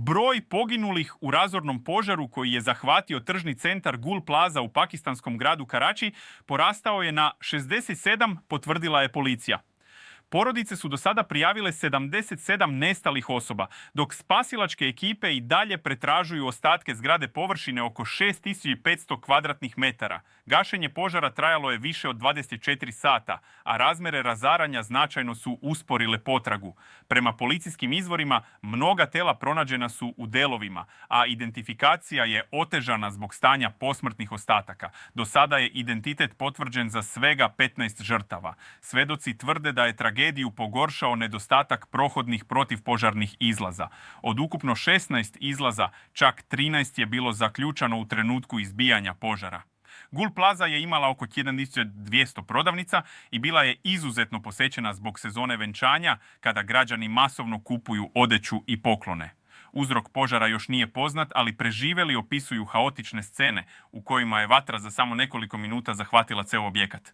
Broj poginulih u razornom požaru koji je zahvatio tržni centar Gul Plaza u pakistanskom gradu Karači porastao je na 67, potvrdila je policija. Porodice su do sada prijavile 77 nestalih osoba, dok spasilačke ekipe i dalje pretražuju ostatke zgrade površine oko 6500 kvadratnih metara. Gašenje požara trajalo je više od 24 sata, a razmjere razaranja značajno su usporile potragu. Prema policijskim izvorima, mnoga tela pronađena su u delovima, a identifikacija je otežana zbog stanja posmrtnih ostataka. Do sada je identitet potvrđen za svega 15 žrtava. Svedoci tvrde da je tragediju pogoršao nedostatak prohodnih protivpožarnih izlaza. Od ukupno 16 izlaza, čak 13 je bilo zaključano u trenutku izbijanja požara. Gul Plaza je imala oko 1200 prodavnica i bila je izuzetno posećena zbog sezone venčanja, kada građani masovno kupuju odeću i poklone. Uzrok požara još nije poznat, ali preživjeli opisuju haotične scene u kojima je vatra za samo nekoliko minuta zahvatila ceo objekat.